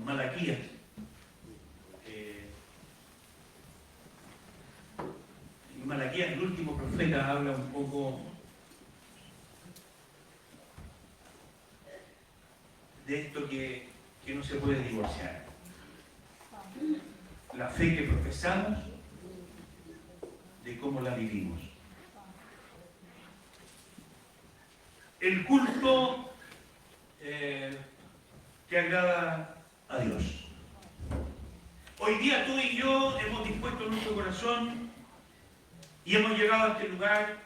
Malaquías. Malaquías, el último profeta, habla un poco de esto que no se puede divorciar. La fe que profesamos de cómo la vivimos. El culto que agrada a Dios. Hoy día tú y yo hemos dispuesto nuestro corazón y hemos llegado a este lugar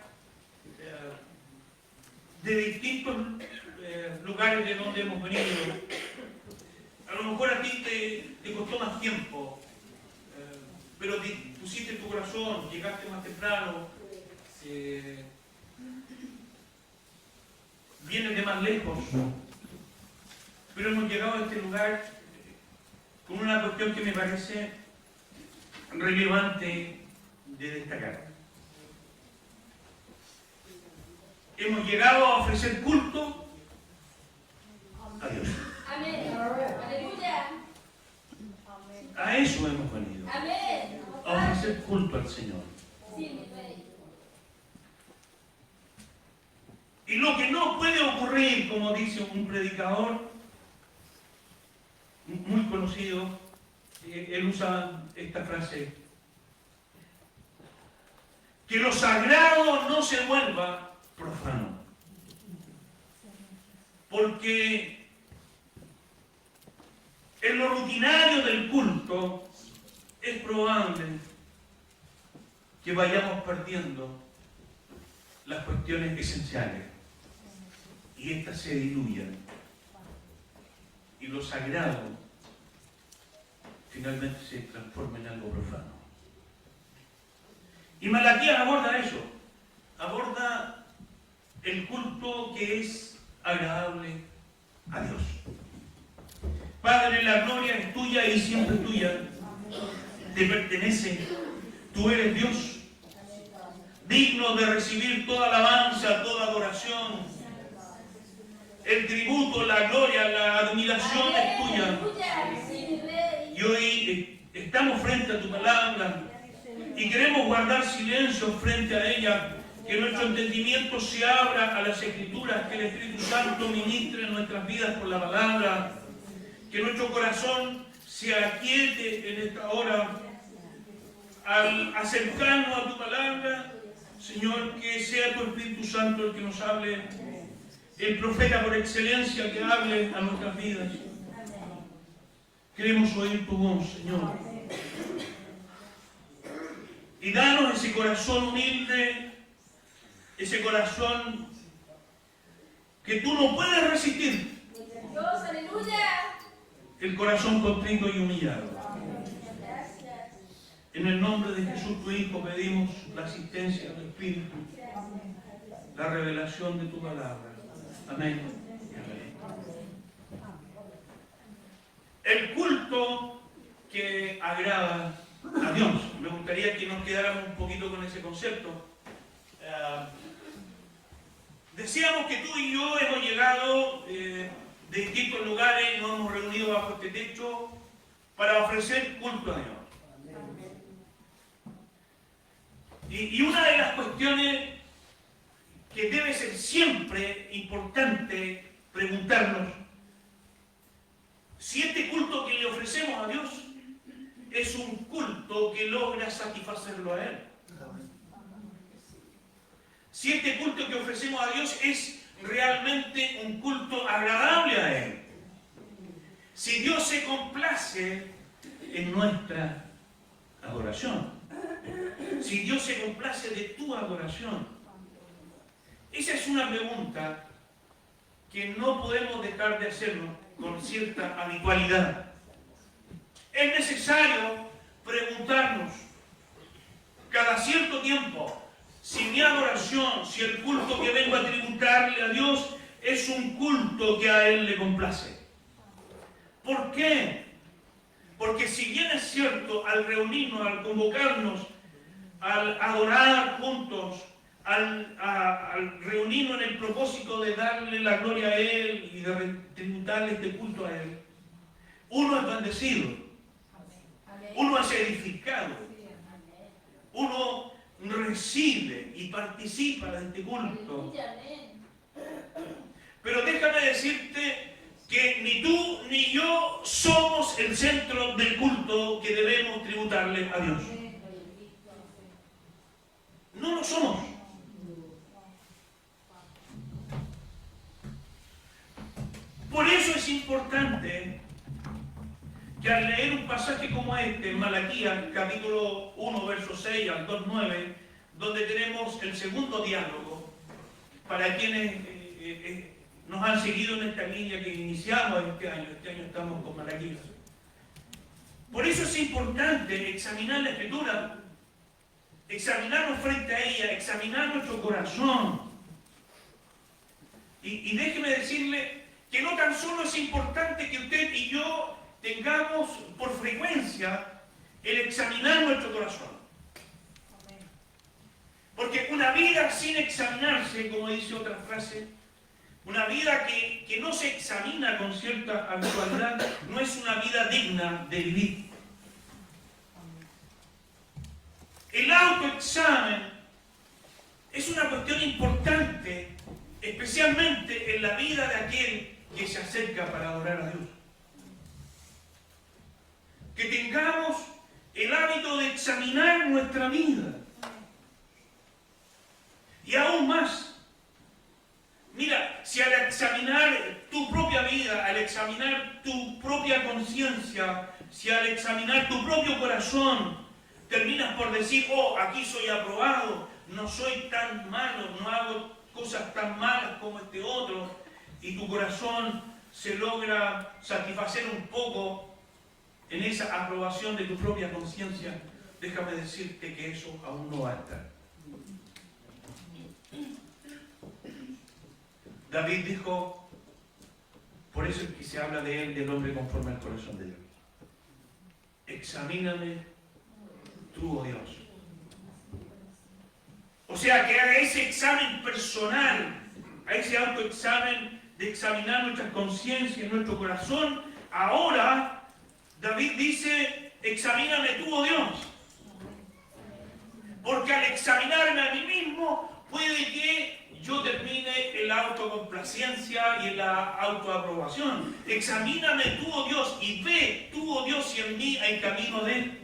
de distintos lugares de donde hemos venido. A lo mejor a ti te costó más tiempo, pero pusiste tu corazón, llegaste más temprano, vienes de más lejos, pero hemos llegado a este lugar con una cuestión que me parece relevante de destacar. Hemos llegado a ofrecer culto a Dios. Amén. Aleluya. A eso hemos venido. Amén. A ofrecer culto al Señor. Sí, mi rey. Y lo que no puede ocurrir, como dice un predicador muy conocido, él usa esta frase: que lo sagrado no se vuelva profano. Porque en lo rutinario del culto es probable que vayamos perdiendo las cuestiones esenciales y éstas se diluyan y lo sagrado finalmente se transforma en algo profano. Y Malaquías aborda eso, aborda el culto que es agradable a Dios. Padre, la gloria es tuya y siempre tuya, te pertenece, tú eres Dios, digno de recibir toda alabanza, toda adoración, el tributo, la gloria, la admiración es tuya. Y hoy estamos frente a tu palabra y queremos guardar silencio frente a ella, que nuestro entendimiento se abra a las Escrituras, que el Espíritu Santo ministre en nuestras vidas por la palabra, que nuestro corazón se aquiete en esta hora al acercarnos a tu palabra. Señor, que sea tu Espíritu Santo el que nos hable, el profeta por excelencia que hable a nuestras vidas. Queremos oír tu voz, Señor. Y danos ese corazón humilde, ese corazón que tú no puedes resistir. Dios, aleluya. El corazón contrito y humillado. En el nombre de Jesús, tu Hijo, pedimos la asistencia del Espíritu, la revelación de tu palabra. Amén. El culto que agrada a Dios. Me gustaría que nos quedáramos un poquito con ese concepto. Decíamos que tú y yo hemos llegado de distintos lugares, nos hemos reunido bajo este techo para ofrecer culto a Dios. Y una de las cuestiones que debe ser siempre importante preguntarnos, si este culto que le ofrecemos a Dios es un culto que logra satisfacerlo a Él. Si este culto que ofrecemos a Dios es realmente un culto agradable a Él. Si Dios se complace en nuestra adoración. Si Dios se complace de tu adoración. Esa es una pregunta que no podemos dejar de hacernos con cierta habitualidad. Es necesario preguntarnos cada cierto tiempo si mi adoración, si el culto que vengo a tributarle a Dios es un culto que a Él le complace. ¿Por qué? Porque si bien es cierto, al reunirnos, al convocarnos, al adorar juntos, al reunirnos en el propósito de darle la gloria a Él y de tributarle este culto a Él, uno es bendecido, uno es edificado, uno recibe y participa de este culto. Aleluya, amén. Pero déjame decirte que ni tú ni yo somos el centro del culto que debemos tributarle a Dios. No lo somos. Por eso es importante que al leer un pasaje como este, en Malaquías, capítulo 1, verso 6 al 2:9, donde tenemos el segundo diálogo, para quienes nos han seguido en esta línea que iniciamos este año estamos con Malaquías. Por eso es importante examinar la Escritura, examinarnos frente a ella, examinar nuestro corazón. Y déjeme decirle que no tan solo es importante que usted y yo tengamos por frecuencia el examinar nuestro corazón. Porque una vida sin examinarse, como dice otra frase, una vida que no se examina con cierta habitualidad, no es una vida digna de vivir. El autoexamen es una cuestión importante, especialmente en la vida de aquel que se acerca para adorar a Dios. Que tengamos el hábito de examinar nuestra vida. Y aún más, mira, si al examinar tu propia vida, al examinar tu propia conciencia, si al examinar tu propio corazón, terminas por decir, oh, aquí soy aprobado, no soy tan malo, no hago cosas tan malas como este otro, y tu corazón se logra satisfacer un poco en esa aprobación de tu propia conciencia, déjame decirte que eso aún no basta. David dijo, por eso es que se habla de él, del hombre conforme al corazón de Dios. Examíname tú, oh Dios. O sea, que haga ese examen personal, a ese autoexamen de examinar nuestras conciencias, nuestro corazón. Ahora, David dice, examíname tú, oh Dios. Porque al examinarme a mí mismo, puede que yo termine en la autocomplacencia y en la autoaprobación. Examíname tú, oh Dios, y ve tú, oh Dios, si en mí hay camino de...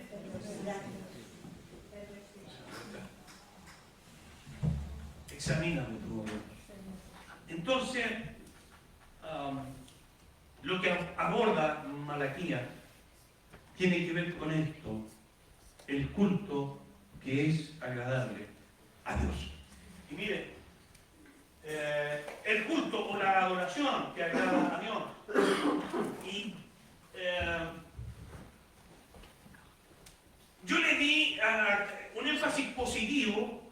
Examíname tú, oh Dios. Entonces, lo que aborda Malaquías tiene que ver con esto, el culto que es agradable a Dios. Y mire, el culto o la adoración que agrada a Dios. Y yo le di un énfasis positivo,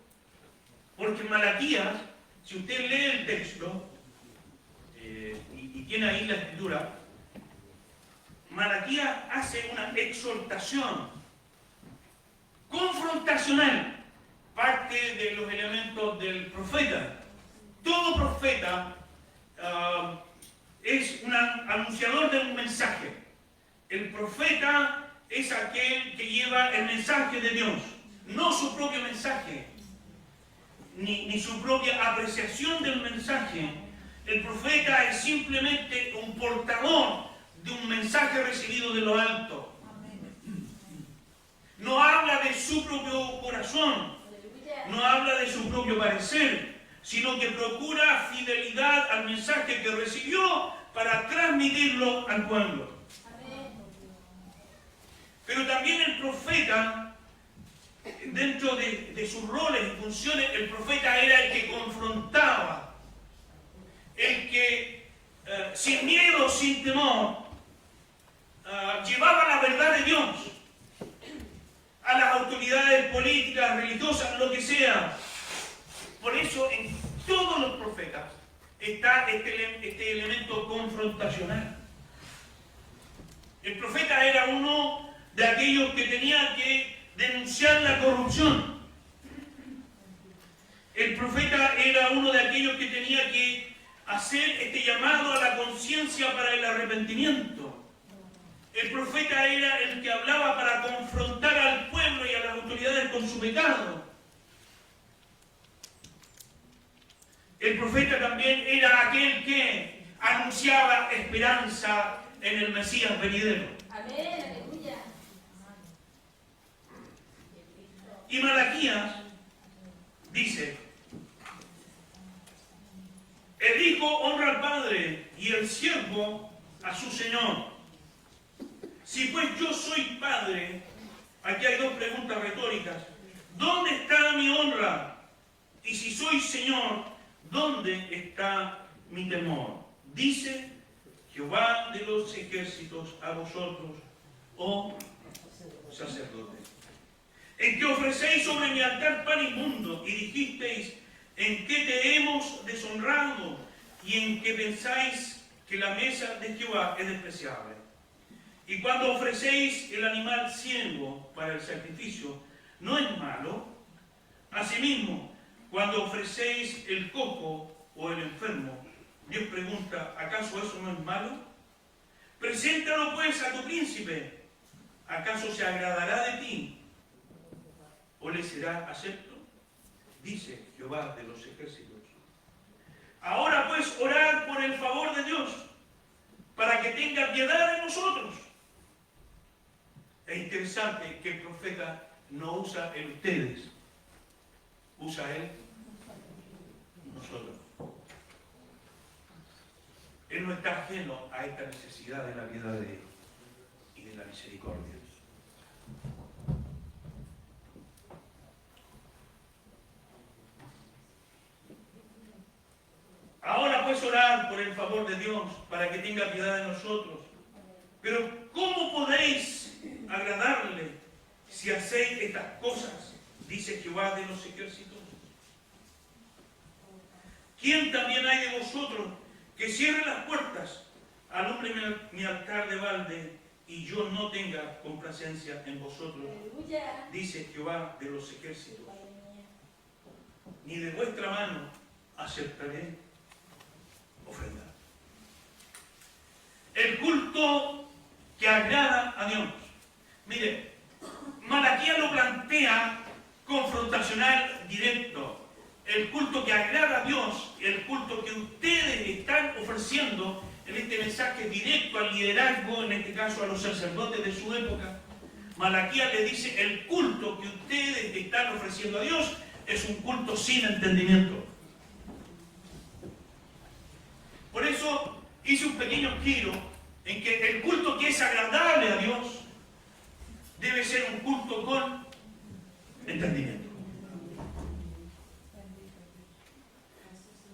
porque en Malaquías, si usted lee el texto, y tiene ahí la escritura, Malaquías hace una exhortación confrontacional, parte de los elementos del profeta. Todo profeta es un anunciador de un mensaje. El profeta es aquel que lleva el mensaje de Dios, no su propio mensaje, ni su propia apreciación del mensaje. El profeta es simplemente un portador de un mensaje recibido de lo alto. No habla de su propio corazón, no habla de su propio parecer, sino que procura fidelidad al mensaje que recibió para transmitirlo al pueblo. Pero también el profeta, dentro de sus roles y funciones, el profeta era el que confrontaba, el que sin miedo, sin temor, llevaba la verdad de Dios a las autoridades políticas, religiosas, lo que sea. Por eso en todos los profetas está este elemento confrontacional. El profeta era uno de aquellos que tenía que denunciar la corrupción. El profeta era uno de aquellos que tenía que hacer este llamado a la conciencia para el arrepentimiento. El profeta era el que hablaba para confrontar al pueblo y a las autoridades con su pecado. El profeta también era aquel que anunciaba esperanza en el Mesías venidero. Amén, aleluya. Y Malaquías dice: el hijo honra al padre y el siervo a su señor. Si pues yo soy padre, aquí hay dos preguntas retóricas: ¿dónde está mi honra? Y si soy señor, ¿dónde está mi temor? Dice Jehová de los ejércitos a vosotros, oh sacerdotes, en que ofrecéis sobre mi altar pan inmundo, y dijisteis: ¿en qué te hemos deshonrado? Y en que pensáis que la mesa de Jehová es despreciable. Y cuando ofrecéis el animal ciego para el sacrificio, ¿no es malo? Asimismo, cuando ofrecéis el cojo o el enfermo, Dios pregunta: ¿acaso eso no es malo? Preséntalo pues a tu príncipe. ¿Acaso se agradará de ti? ¿O le será acepto? Dice Jehová de los ejércitos. Ahora pues orad por el favor de Dios, para que tenga piedad de nosotros. Es interesante que el profeta no usa el ustedes, usa él nosotros. Él no está ajeno a esta necesidad de la piedad de Él y de la misericordia. Ahora pues orar por el favor de Dios para que tenga piedad de nosotros. Pero ¿cómo podéis agradarle si hacéis estas cosas? Dice Jehová de los ejércitos. ¿Quién también hay de vosotros que cierre las puertas, alumbre mi altar de balde, y yo no tenga complacencia en vosotros? Aleluya. Dice Jehová de los ejércitos. Ni de vuestra mano aceptaré ofrenda. El culto que agrada a Dios. Mire, Malaquías lo plantea confrontacional, directo. El culto que agrada a Dios, el culto que ustedes están ofreciendo en este mensaje directo al liderazgo, en este caso a los sacerdotes de su época. Malaquías le dice: el culto que ustedes están ofreciendo a Dios es un culto sin entendimiento. Por eso hice un pequeño giro en que el culto que es agradable a Dios debe ser un culto con entendimiento.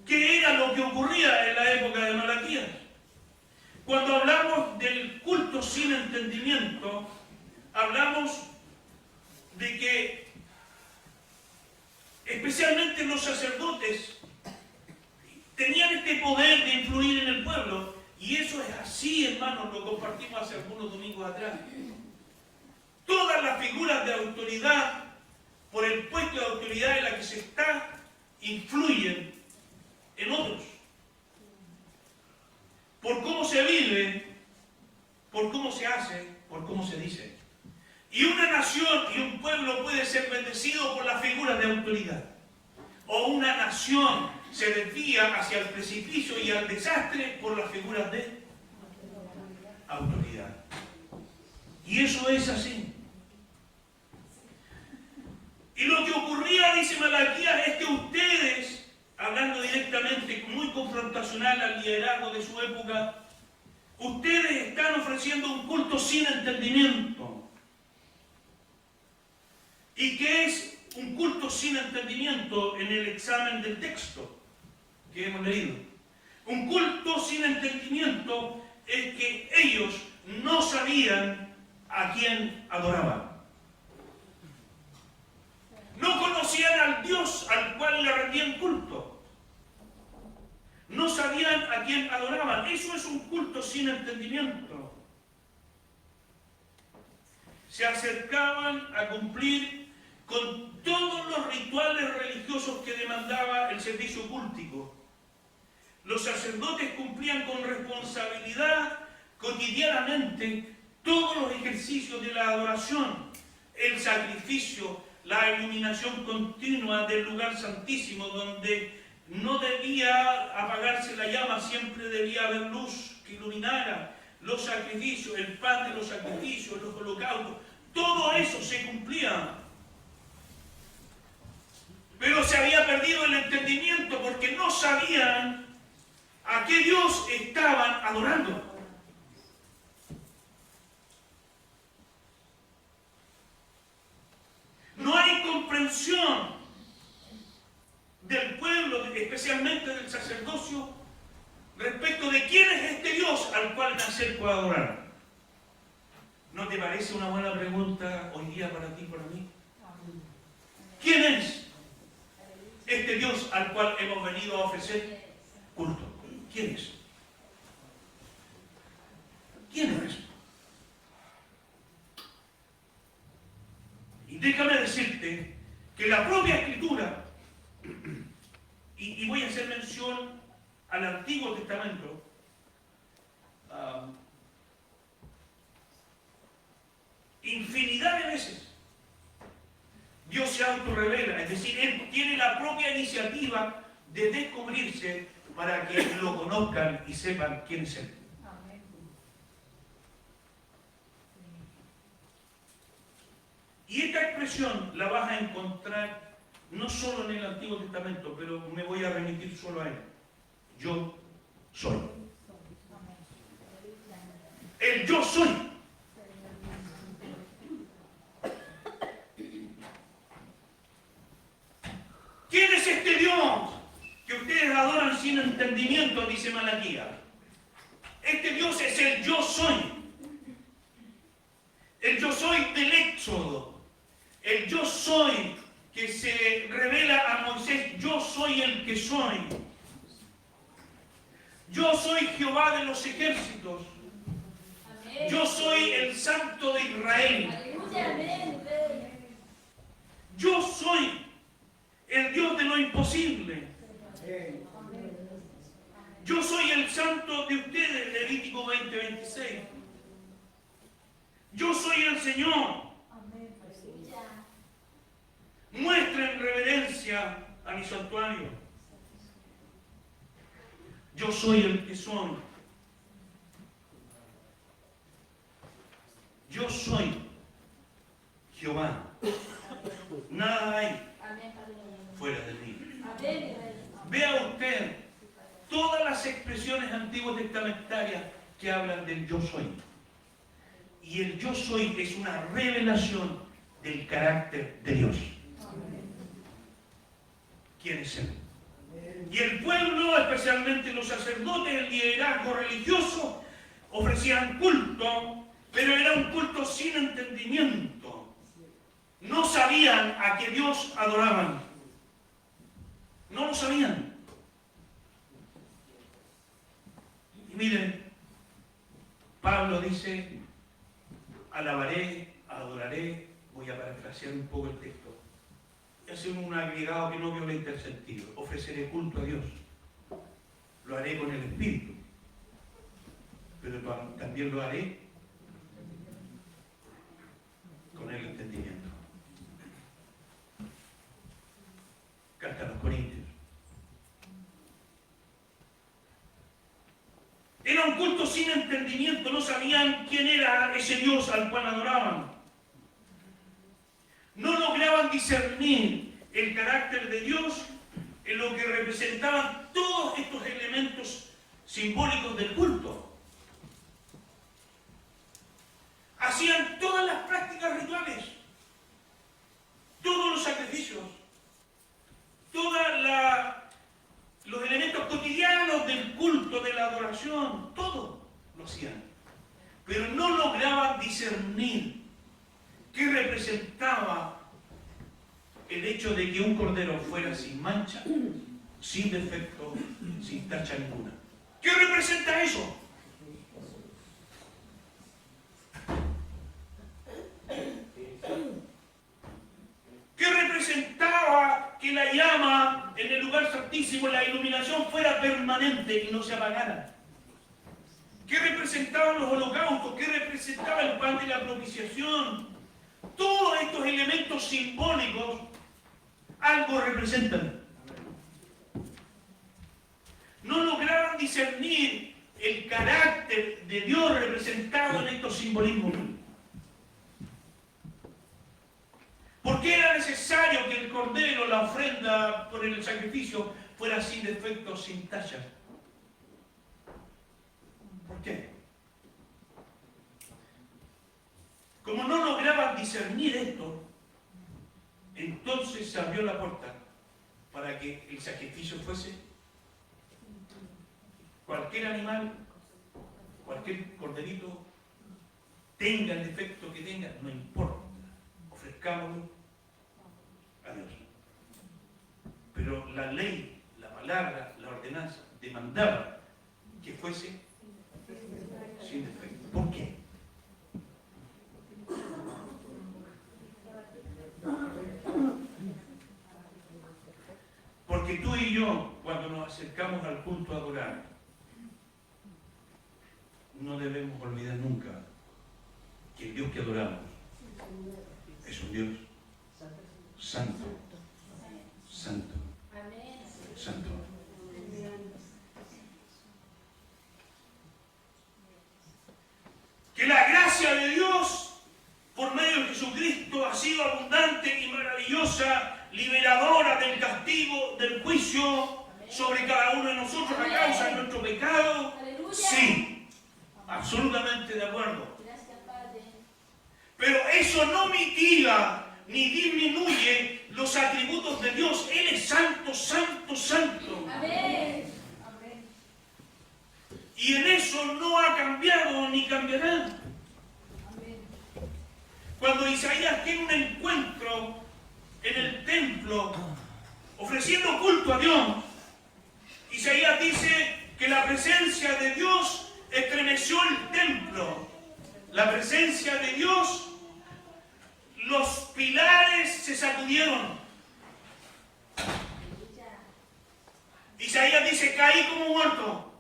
¿Qué era lo que ocurría en la época de Malaquías? Cuando hablamos del culto sin entendimiento, hablamos de que especialmente los sacerdotes tenían este poder de influir en el pueblo, y eso es así, hermanos, lo compartimos hace algunos domingos atrás. Todas las figuras de autoridad, por el puesto de autoridad en la que se está, influyen en otros. Por cómo se vive, por cómo se hace, por cómo se dice. Y una nación y un pueblo puede ser bendecido por las figuras de autoridad. O una nación se desvía hacia el precipicio y al desastre por las figuras de autoridad. Y eso es así. Y lo que ocurría, dice Malaquías, es que ustedes, hablando directamente, muy confrontacional al liderazgo de su época, ustedes están ofreciendo un culto sin entendimiento. ¿Y qué es un culto sin entendimiento en el examen del texto que hemos leído? Un culto sin entendimiento es que ellos no sabían a quién adoraban. No conocían al Dios al cual le rendían culto. No sabían a quién adoraban. Eso es un culto sin entendimiento. Se acercaban a cumplir con todos los rituales religiosos que demandaba el servicio cultico. Los sacerdotes cumplían con responsabilidad cotidianamente todos los ejercicios de la adoración, el sacrificio, la iluminación continua del lugar santísimo, donde no debía apagarse la llama, siempre debía haber luz que iluminara los sacrificios, el pan de los sacrificios, los holocaustos, todo eso se cumplía. Pero se había perdido el entendimiento porque no sabían a qué Dios estaban adorando. No hay comprensión del pueblo, especialmente del sacerdocio, respecto de quién es este Dios al cual me acerco a adorar. ¿No te parece una buena pregunta hoy día para ti y para mí? ¿Quién es este Dios al cual hemos venido a ofrecer culto? ¿Quién es? ¿Quién es? Y déjame decirte que la propia Escritura, y voy a hacer mención al Antiguo Testamento, infinidad de veces Dios se autorrevela, es decir, Él tiene la propia iniciativa de descubrirse para que lo conozcan y sepan quién es Él. Y esta expresión la vas a encontrar no solo en el Antiguo Testamento, pero me voy a remitir solo a él. Yo soy. El yo soy. ¿Quién es este Dios que ustedes adoran sin entendimiento? Dice Malaquías. Este Dios es el yo soy. El yo soy del Éxodo. El yo soy que se revela a Moisés. Yo soy el que soy. Yo soy Jehová de los ejércitos. Amén. Yo soy el Santo de Israel. Aleluya, amén. Yo soy el Dios de lo imposible. Yo soy el Santo de ustedes, Levítico 20:26. Yo soy el Señor. Muestren reverencia a mi santuario. Yo soy el que soy. Yo soy Jehová. Nada hay fuera de mí. Vea usted todas las expresiones antiguas testamentarias que hablan del yo soy. Y el yo soy es una revelación del carácter de Dios. ¿Quién es Él? Y el pueblo, especialmente los sacerdotes, el liderazgo religioso, ofrecían culto, pero era un culto sin entendimiento. No sabían a qué Dios adoraban. No lo sabían. Y miren, Pablo dice, alabaré, adoraré, voy a parafrasear un poco el texto. Y hace un agregado que no violenta el sentido. Ofreceré culto a Dios. Lo haré con el Espíritu. Pero también lo haré con el entendimiento. Carta a los Corintios. Era un culto sin entendimiento. No sabían quién era ese Dios al cual adoraban. No lograban discernir el carácter de Dios en lo que representaban todos estos elementos simbólicos del culto. Hacían todas las prácticas rituales, todos los sacrificios, todos los elementos cotidianos del culto, de la adoración, todo lo hacían. Pero no lograban discernir qué representaba el hecho de que un cordero fuera sin mancha, sin defecto, sin tacha ninguna. ¿Qué representa eso? ¿Qué representaba que la llama en el lugar santísimo, la iluminación fuera permanente y no se apagara? ¿Qué representaba representaban los holocaustos? ¿Qué representaba el pan de la propiciación? Todos estos elementos simbólicos algo representan. No lograban discernir el carácter de Dios representado en estos simbolismos. ¿Por qué era necesario que el cordero, la ofrenda por el sacrificio, fuera sin defectos, sin talla? ¿Por qué? Como no lograban discernir esto, entonces se abrió la puerta para que el sacrificio fuese cualquier animal, cualquier corderito, tenga el defecto que tenga, no importa, ofrezcámoslo a Dios. Pero la ley, la palabra, la ordenanza demandaba que fuese sin defecto. ¿Por qué? Porque tú y yo, cuando nos acercamos al culto a adorar, no debemos olvidar nunca que el Dios que adoramos es un Dios santo, santo, santo. Que la gracia de Dios, por medio de Jesucristo, ha sido abundante y maravillosa, liberadora del castigo, del juicio sobre cada uno de nosotros a causa de nuestro pecado. Sí, absolutamente de acuerdo. Pero eso no mitiga ni disminuye los atributos de Dios. Él es santo, santo, santo. Amén. Y en eso no ha cambiado ni cambiará. Cuando Isaías tiene un encuentro en el templo ofreciendo culto a Dios, Isaías dice que la presencia de Dios estremeció el templo. La presencia de Dios, los pilares se sacudieron. Isaías dice, caí como muerto.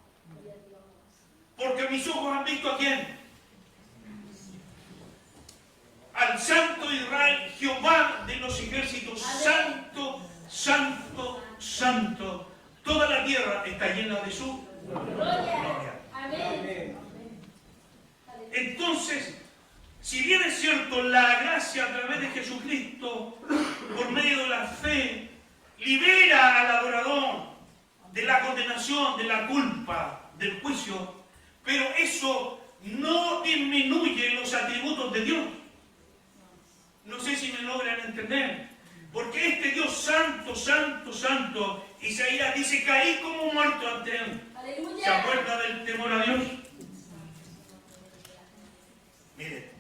Porque mis ojos han visto ¿a quién? Al Santo Israel, Jehová de los ejércitos. Santo, santo, santo. Toda la tierra está llena de su gloria. Amén. Entonces, si bien es cierto, la gracia a través de Jesucristo, por medio de la fe, libera al adorador de la condenación, de la culpa, del juicio, pero eso no disminuye los atributos de Dios. No sé si me logran entender. Porque este Dios santo, santo, santo, Isaías dice, caí como muerto ante él. Aleluya. ¿Se acuerda del temor a Dios? Mire,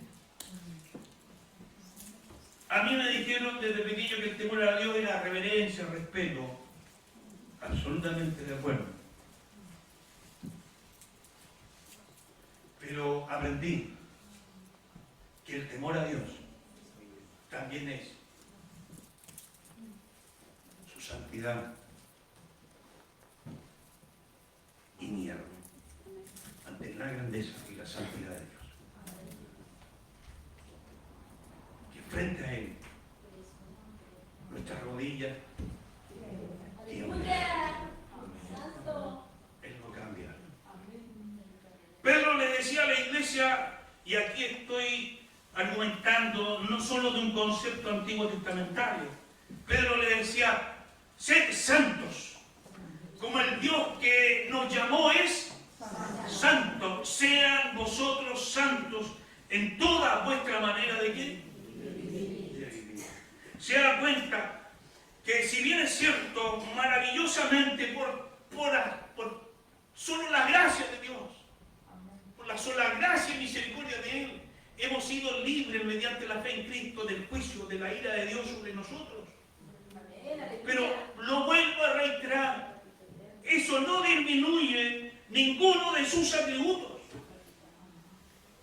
a mí me dijeron desde pequeño que el temor a Dios era reverencia, respeto. Absolutamente de acuerdo. Pero aprendí que el temor a Dios también es su santidad y miedo ante la grandeza y la santidad de Dios. Que frente a Él, nuestras rodillas tiemblan. Aleluya. Santo. Él no cambia. Pedro le decía a la iglesia, y aquí estoy argumentando no solo de un concepto antiguo testamentario. Pedro le decía, sed santos, como el Dios que nos llamó es santo. Sean vosotros santos en toda vuestra manera de ¿qué? Se da cuenta que si bien es cierto, maravillosamente por solo la gracia de Dios, por la sola gracia y misericordia de Él, hemos sido libres mediante la fe en Cristo del juicio, de la ira de Dios sobre nosotros. Pero lo vuelvo a reiterar, eso no disminuye ninguno de sus atributos.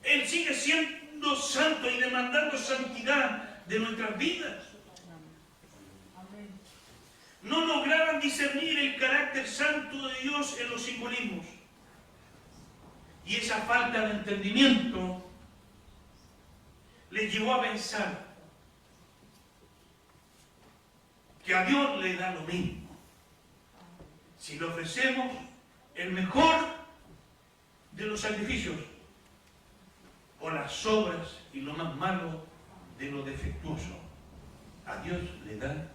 Él sigue siendo santo y demandando santidad de nuestras vidas. No lograban discernir el carácter santo de Dios en los simbolismos. Y esa falta de entendimiento les llevó a pensar que a Dios le da lo mismo si le ofrecemos el mejor de los sacrificios o las obras y lo más malo de lo defectuoso. A Dios le da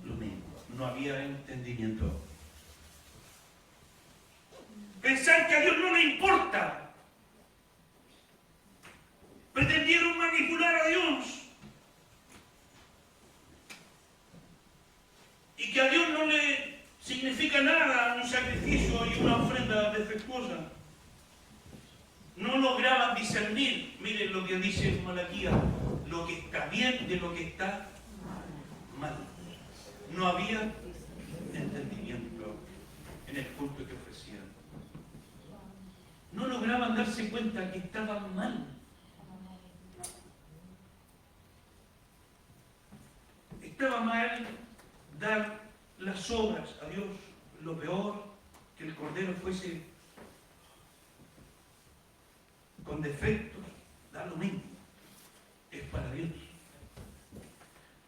lo mismo. No había entendimiento. Pensar que a Dios no le importa. Pretendieron manipular a Dios. Y que a Dios no le significa nada un sacrificio y una ofrenda defectuosa. No lograban discernir, miren lo que dice Malaquías, lo que está bien de lo que está mal. No había entendimiento en el culto que ofrecían. No lograban darse cuenta que estaban mal. Estaba mal dar las obras a Dios. Lo peor, que el cordero fuese con defectos, da lo mismo. Es para Dios.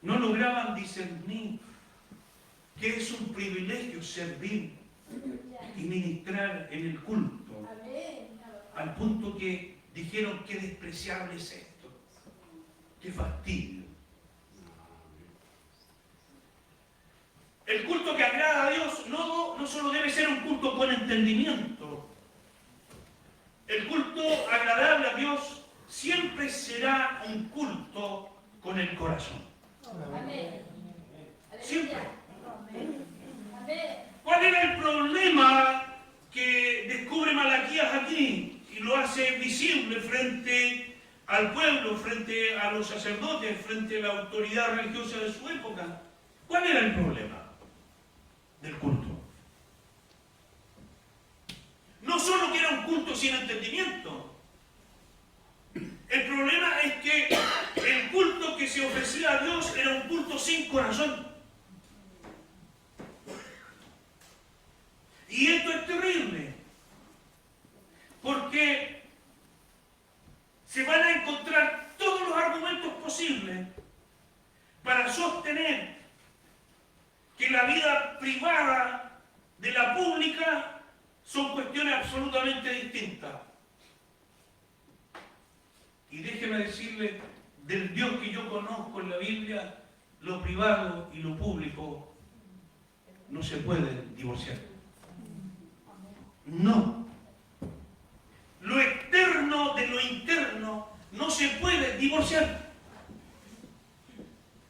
No lograban discernir que es un privilegio servir y ministrar en el culto. Al punto que dijeron qué despreciable es esto. Qué fastidio. El culto que agrada a Dios no solo debe ser un culto con entendimiento. El culto agradable a Dios siempre será un culto con el corazón. Amén. Siempre. Amén. ¿Cuál era el problema que descubre Malaquías aquí y lo hace visible frente al pueblo, frente a los sacerdotes, frente a la autoridad religiosa de su época? ¿Cuál era el problema del culto? No solo que era un culto sin entendimiento. El problema es que el culto que se ofrecía a Dios era un culto sin corazón. Y esto es terrible, porque se van a encontrar todos los argumentos posibles para sostener que la vida privada de la pública son cuestiones absolutamente distintas. Y déjeme decirle, del Dios que yo conozco en la Biblia, lo privado y lo público no se pueden divorciar. No. Lo externo de lo interno no se puede divorciar.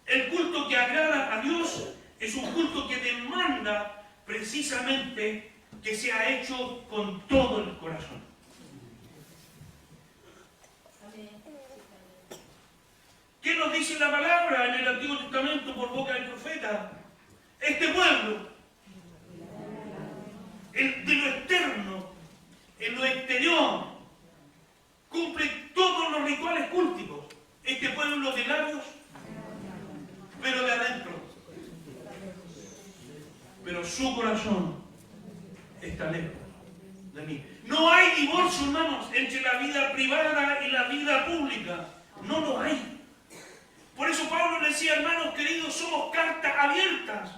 El culto que agrada a Dios es un culto que demanda precisamente que sea hecho con todo el corazón. ¿Qué nos dice la palabra en el Antiguo Testamento por boca del profeta? Este pueblo, de lo externo, en lo exterior, cumple todos los rituales culticos. Este pueblo de labios, pero de adentro. Pero su corazón está lejos de mí. No hay divorcio, hermanos, entre la vida privada y la vida pública. No lo hay. Por eso Pablo decía, hermanos queridos, somos cartas abiertas.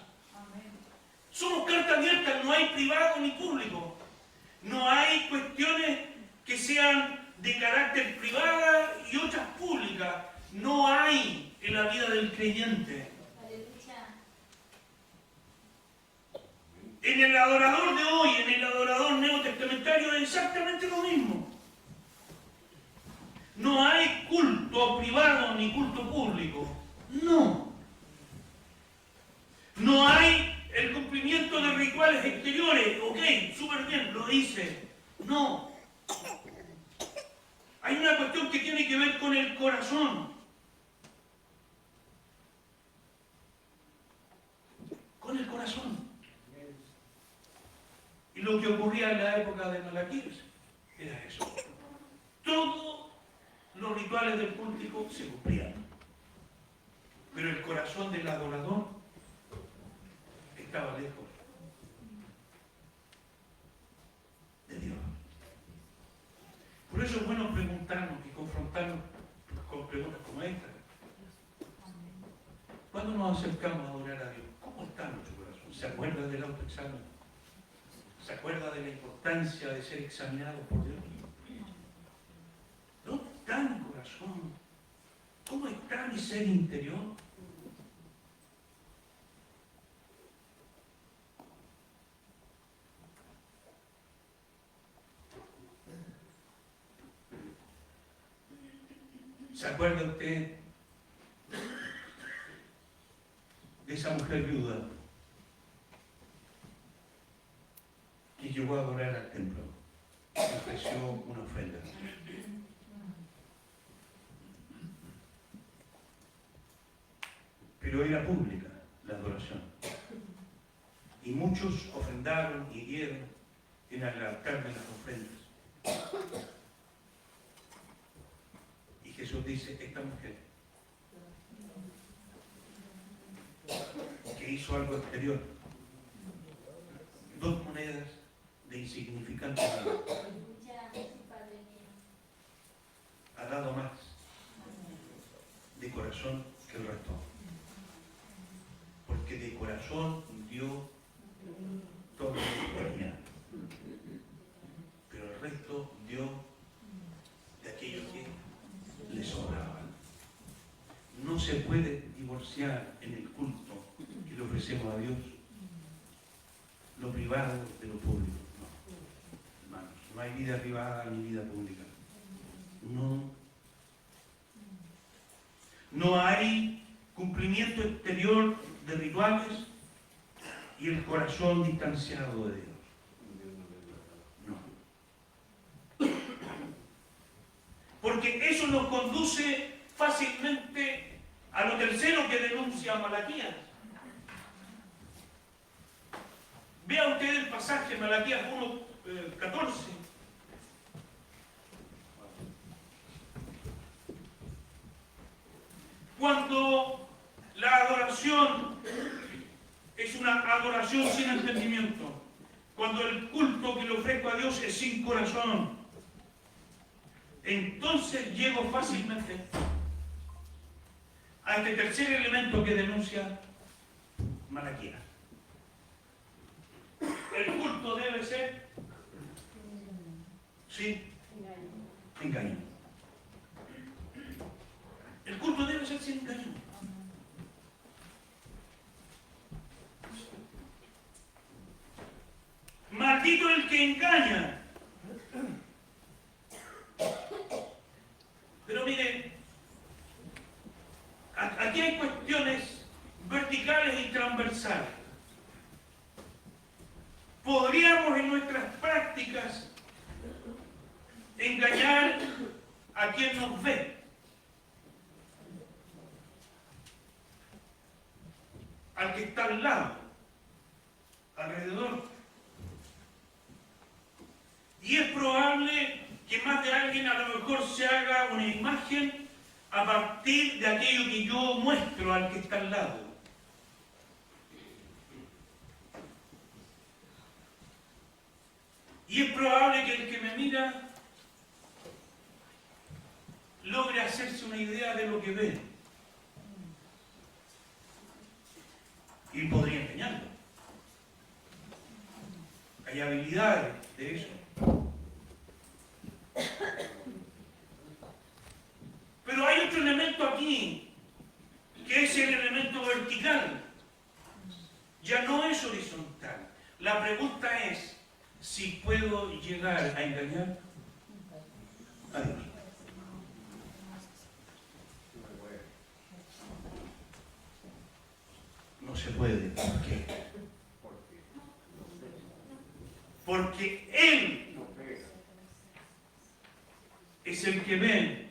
Somos cartas abiertas, no hay privado ni público. No hay cuestiones que sean de carácter privada y otras públicas. No hay en la vida del creyente. En el adorador de hoy, en el adorador neotestamentario, es exactamente lo mismo. No hay culto privado ni culto público. No. No hay el cumplimiento de rituales exteriores. Ok, súper bien, lo dice. No. Hay una cuestión que tiene que ver con el corazón. Con el corazón. Y lo que ocurría en la época de Malaquías era eso. Todos los rituales del culto se cumplían. Pero el corazón del adorador estaba lejos de Dios. eso es bueno preguntarnos y confrontarnos con preguntas como esta. ¿Cuándo nos acercamos a adorar a Dios? ¿Cómo está nuestro corazón? ¿Se acuerda del autoexamen? ¿Se acuerda de la importancia de ser examinado por Dios? ¿Dónde está mi corazón? ¿Cómo está mi ser interior? ¿Se acuerda usted de esa mujer viuda que llegó a adorar al templo y ofreció una ofrenda? Pero era pública la adoración. Y muchos ofrendaron y dieron en el altar de las ofrendas. Y Jesús dice, esta mujer que hizo algo exterior, 2 monedas de insignificante valor, ha dado más de corazón que el resto. Porque de corazón dio todo lo que tenía. Pero el resto dio de aquello que le sobraba. No se puede divorciar en el culto que le ofrecemos a Dios lo privado de lo público. No, hermanos, no hay vida privada ni vida pública. No hay cumplimiento exterior de rituales y el corazón distanciado de Dios. No. Porque eso nos conduce fácilmente a lo tercero que denuncia Malaquías. Vea usted el pasaje Malaquías 1:14. Cuando la adoración es una adoración sin entendimiento, cuando el culto que le ofrezco a Dios es sin corazón, entonces llego fácilmente a este tercer elemento que denuncia Malaquías. El culto debe ser sin engaño. El culto debe ser sin engaño. Maldito el que engaña. Pero mire, aquí hay cuestiones verticales y transversales. Podríamos en nuestras prácticas engañar a quien nos ve. Al que está al lado, alrededor. Y es probable que más de alguien a lo mejor se haga una imagen a partir de aquello que yo muestro al que está al lado. Y es probable que el que me mira logre hacerse una idea de lo que ve. Y podría engañarlo. Hay habilidades de eso. Pero hay otro elemento aquí, que es el elemento vertical. Ya no es horizontal. La pregunta es si puedo llegar a engañar a Dios. No se puede. ¿Por qué? Porque Él es el que ve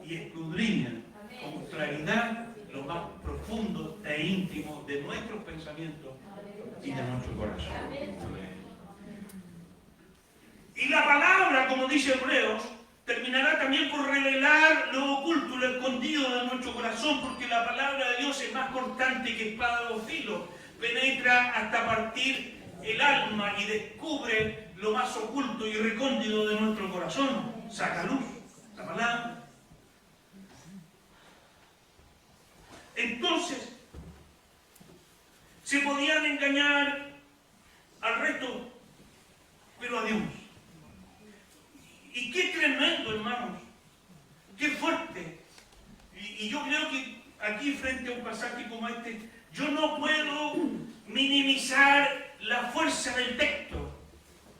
y escudriña con claridad lo más profundo e íntimo de nuestros pensamientos y de nuestro corazón. Y la palabra, como dice Hebreos, terminará también por revelar lo oculto, lo escondido de nuestro corazón, porque la palabra de Dios es más cortante que espada de dos filos, penetra hasta partir el alma y descubre lo más oculto y recóndito de nuestro corazón. saca a luz la palabra. Entonces, se podían engañar al resto, pero a Dios. Y qué tremendo, hermanos, qué fuerte. Y yo creo que aquí, frente a un pasaje como este, yo no puedo minimizar la fuerza del texto.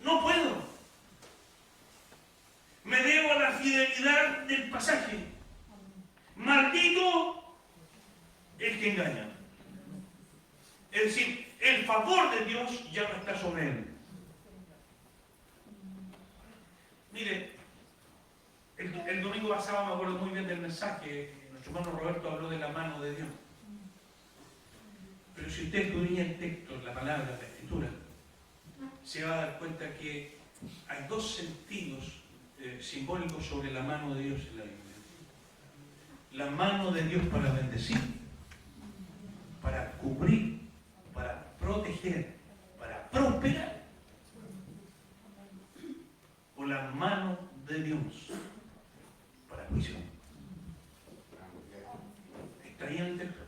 No puedo. Me debo a la fidelidad del pasaje. Maldito el que engaña. Es decir, el favor de Dios ya no está sobre él. Mire, el domingo pasado me acuerdo muy bien del mensaje. Nuestro hermano Roberto habló de la mano de Dios. Pero si usted escudriña el texto, la palabra, la escritura, se va a dar cuenta que hay dos sentidos simbólicos sobre la mano de Dios en la Biblia. La mano de Dios para bendecir, para cubrir, para proteger, para prosperar. O la mano de Dios para juicio. Está ahí en el texto.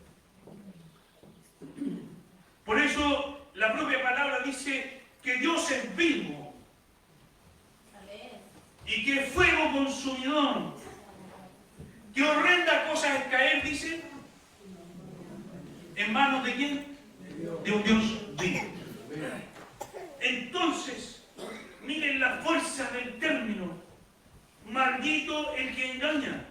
Por eso la propia palabra dice que Dios es vivo y que es fuego consumidor. ¿Qué horrenda cosa es caer, dice? ¿En manos de quién? De un Dios vivo. Entonces, miren la fuerza del término. Maldito el que engaña.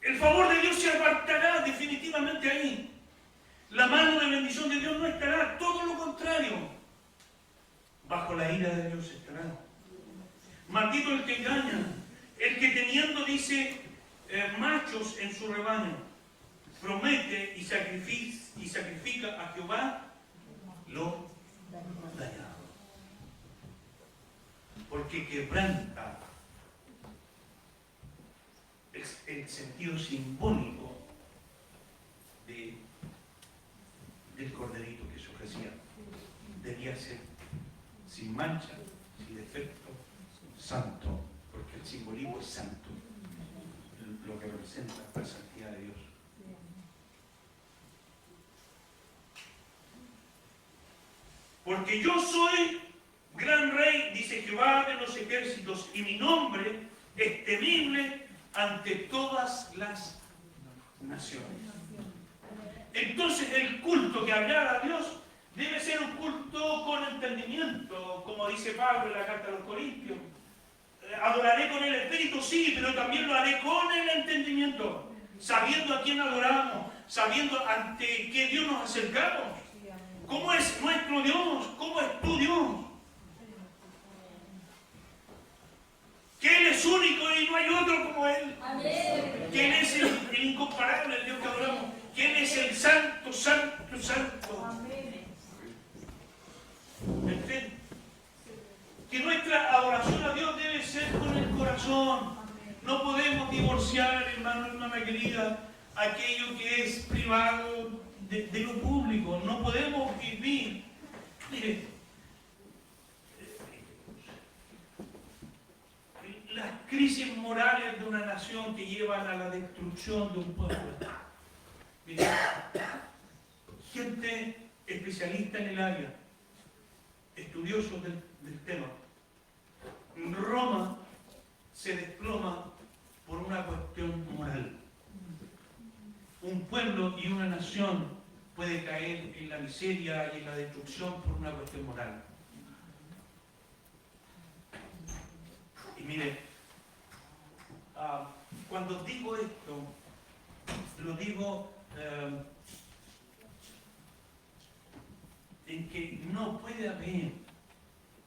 El favor de Dios se apartará definitivamente ahí. La mano de bendición de Dios no estará, todo lo contrario. Bajo la ira de Dios estará. Maldito el que engaña, el que teniendo, dice, machos en su rebaño, promete y sacrifica a Jehová lo dañado. Porque quebranta el sentido simbólico del corderito que se ofrecía. Debía ser sin mancha, sin defecto, santo, porque el simbolismo es santo, lo que representa la santidad de Dios. Porque yo soy gran rey, dice Jehová de los ejércitos, y mi nombre es temible ante todas las naciones. Entonces el culto que agrada a Dios debe ser un culto con entendimiento, como dice Pablo en la carta a los Corintios. Adoraré con el Espíritu, sí, pero también lo haré con el entendimiento, sabiendo a quién adoramos, sabiendo ante qué Dios nos acercamos. ¿Cómo es nuestro Dios? ¿Cómo es tu Dios? Que Él es único y no hay otro como Él. Amén. Que Él es el incomparable, el Dios que adoramos. Que Él es el santo, santo, santo. Amén. En fin, que nuestra adoración a Dios debe ser con el corazón. No podemos divorciar, hermano, hermana querida, aquello que es privado de lo público. No podemos vivir. Mire, las crisis morales de una nación que llevan a la destrucción de un pueblo. Mire, gente especialista en el área, estudiosos del tema. Roma se desploma por una cuestión moral. Un pueblo y una nación puede caer en la miseria y en la destrucción por una cuestión moral. Y mire, cuando digo esto, lo digo en que no puede haber,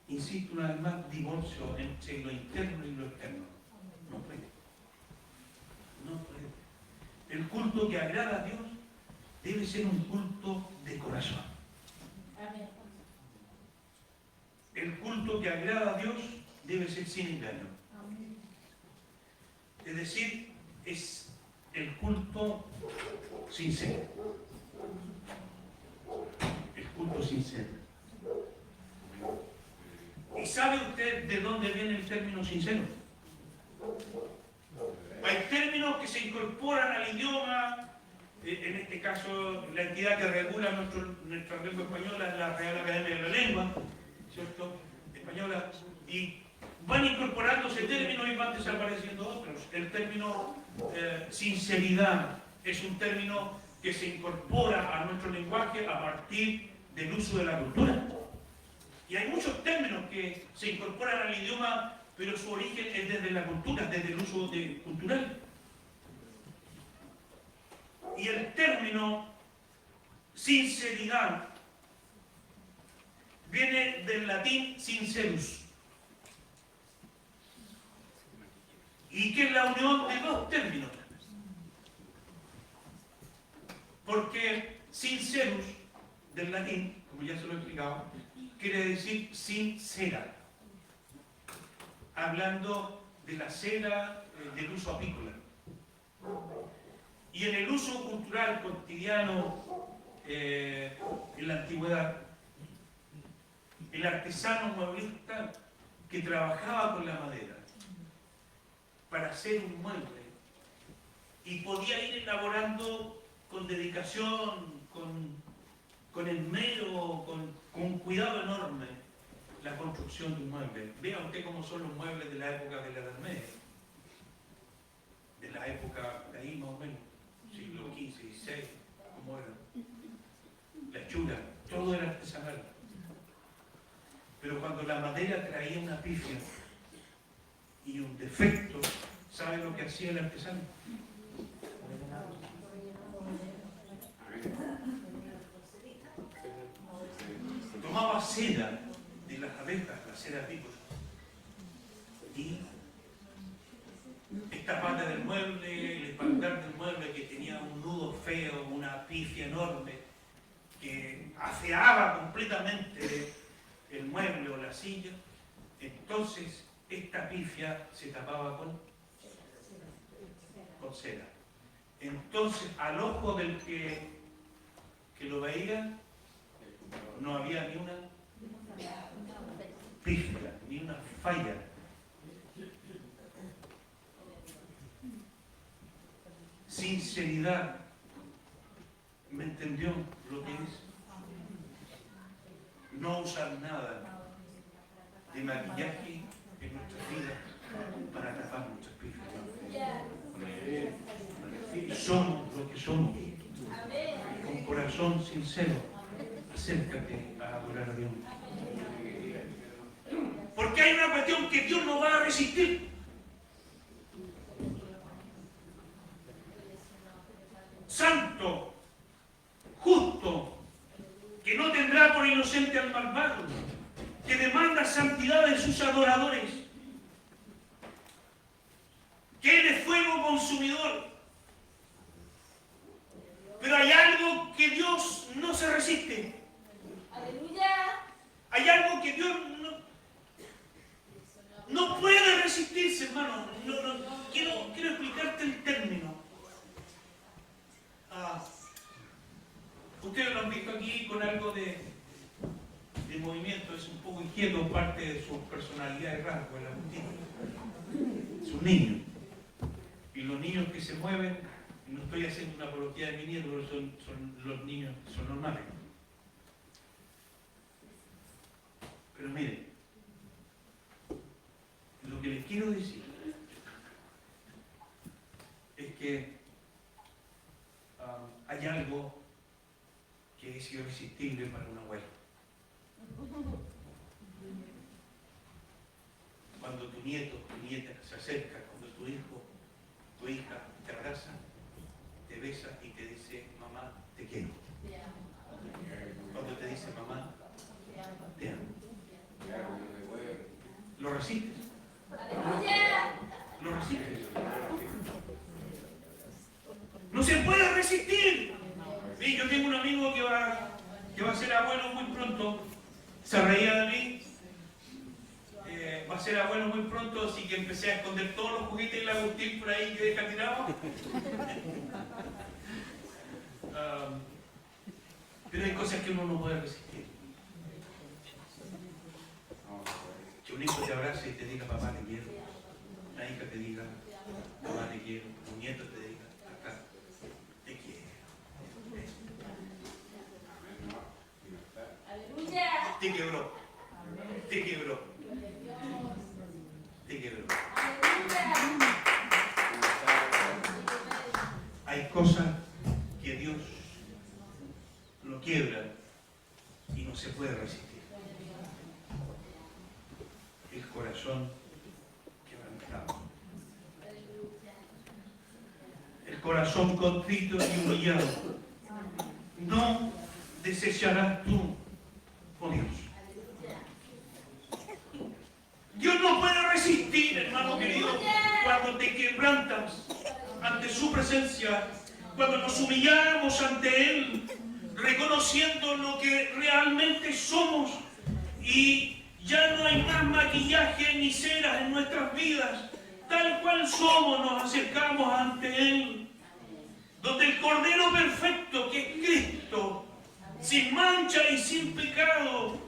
insisto una vez más, divorcio entre lo interno y lo externo. No puede. No puede. El culto que agrada a Dios debe ser un culto de corazón. El culto que agrada a Dios debe ser sin engaño. Es decir, es el culto sincero. El culto sincero. ¿Y sabe usted de dónde viene el término sincero? Hay términos que se incorporan al idioma, en este caso la entidad que regula nuestra lengua española es la Real Academia de la Lengua, ¿cierto? Española, y van incorporándose términos y van desapareciendo otros. El término sinceridad es un término que se incorpora a nuestro lenguaje a partir del uso de la cultura. Y hay muchos términos que se incorporan al idioma, pero su origen es desde la cultura, desde el uso cultural. Y el término sinceridad viene del latín sincerus, y que es la unión de dos términos. Porque sincerus, del latín, como ya se lo he explicado, quiere decir sincera, hablando de la cera del uso apícola. Y en el uso cultural cotidiano, en la antigüedad, el artesano mueblista que trabajaba con la madera para hacer un mueble y podía ir elaborando con dedicación, con esmero, con cuidado enorme la construcción de un mueble. Vea usted cómo son los muebles de la época de la Edad Media, de la época de ahí más o menos, siglo XV, XVI, cómo eran. La hechura, todo era artesanal. Pero cuando la madera traía una pifia y un defecto, ¿sabe lo que hacía el artesano? Tomaba seda de las abejas, la seda apícola, y esta pata del mueble, el espaldar del mueble que tenía un nudo feo, una pifia enorme, que afeaba completamente el mueble o la silla, entonces esta pifia se tapaba con seda. Entonces al ojo del que lo veía no había ni una pifia, ni una falla. Sinceridad. ¿Me entendió lo que es? No usar nada de maquillaje en nuestras vidas para tapar nuestras pifias. Somos lo que somos. Con corazón sincero, acércate a adorar a Dios. Porque hay una cuestión que Dios no va a resistir. Santo, justo, que no tendrá por inocente al malvado, que demanda santidad de sus adoradores, que Él es fuego consumidor. Pero hay algo que Dios no se resiste. Aleluya. Hay algo que Dios no puede resistirse, hermano. Quiero explicarte el término. Ustedes lo han visto aquí con algo de movimiento, es un poco inquieto, parte de su personalidad y rasgo, el Agustín. Es un niño. Y los niños que se mueven, y no estoy haciendo una apología de mi nieto, pero son los niños que son normales. Pero miren, lo que les quiero decir es que hay algo que es irresistible para un abuelo. Cuando tu nieto, tu nieta se acerca, cuando tu hijo, tu hija te abraza, te besa y te dice, mamá, te quiero. Cuando te dice, mamá, te amo. ¿Lo resistes? ¿Lo resistes? No se puede resistir. Sí, yo tengo un amigo que va a ser abuelo muy pronto. Se reía de mí. Va a ser abuelo muy pronto, así que empecé a esconder todos los juguetes del Agustín por ahí que deja tirado. Pero hay cosas que uno no puede resistir. Que un hijo te abrace y te diga, papá, te quiero. Una hija te diga, mamá, te quiero. Un nieto te diga, acá, te quiero. Aleluya. Te quebró. Te quebró. Te quebró. Aleluya. Hay cosas que Dios lo quiebra y no se puede resistir. El corazón quebrantado. El corazón contrito y humillado. No desecharás tú, oh Dios. Dios no puede resistir, hermano querido, cuando te quebrantas ante su presencia, cuando nos humillamos ante Él, reconociendo lo que realmente somos y ya no hay más maquillaje ni ceras en nuestras vidas, tal cual somos nos acercamos ante Él, donde el Cordero perfecto que es Cristo, sin mancha y sin pecado,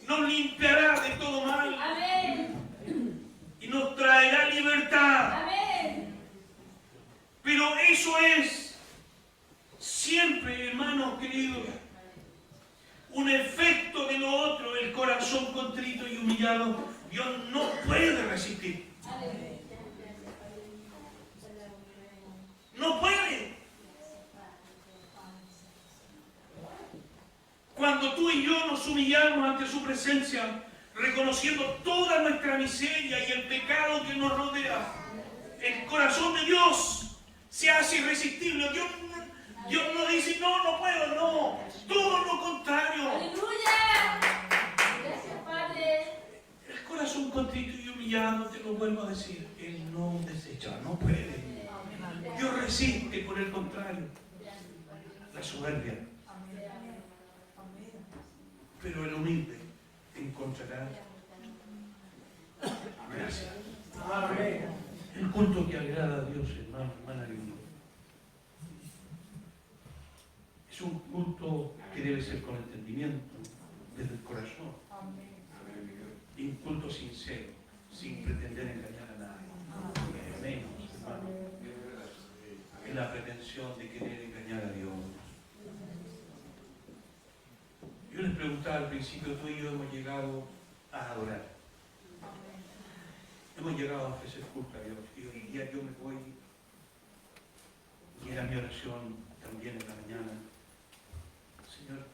nos limpiará de todo mal. Amén. Y nos traerá libertad. Amén. Pero eso es siempre, hermanos queridos, un efecto de lo otro, el corazón contrito y humillado. Dios no puede resistir. No puede. Cuando tú y yo nos humillamos ante su presencia, reconociendo toda nuestra miseria y el pecado que nos rodea, el corazón de Dios se hace irresistible. Dios no dice, no, no puedo, no. Todo lo contrario. Aleluya. Gracias, Padre. El corazón contrito y humillado, te lo vuelvo a decir, Él no desecha, no puede. Dios resiste, por el contrario, la soberbia. Pero el humilde encontrará gracia. El culto que agrada a Dios, hermano, hermana linda, es un culto que debe ser con entendimiento, desde el corazón. Y un culto sincero, sin pretender engañar a nadie. Menos, hermano, en la pretensión de querer engañar a Dios. Yo les preguntaba al principio, tú y yo hemos llegado a adorar. Hemos llegado a ofrecer culto a Dios. Y hoy día yo me voy, y era mi oración también en la mañana. Señor,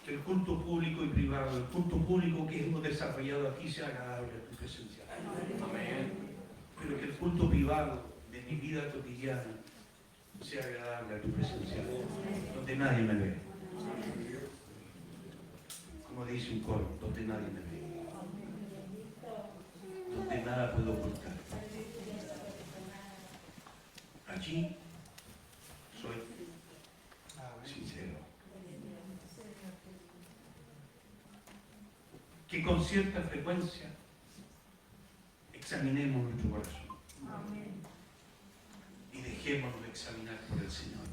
que el culto público y privado, el culto público que hemos desarrollado aquí sea agradable a tu presencia. Amén. Pero que el culto privado de mi vida cotidiana sea agradable a tu presencia, donde nadie me ve. Como dice un coro, donde nadie me ve. Donde nada puedo ocultar. Allí soy sincero. Que con cierta frecuencia examinemos nuestro corazón y dejémonos examinar por el Señor.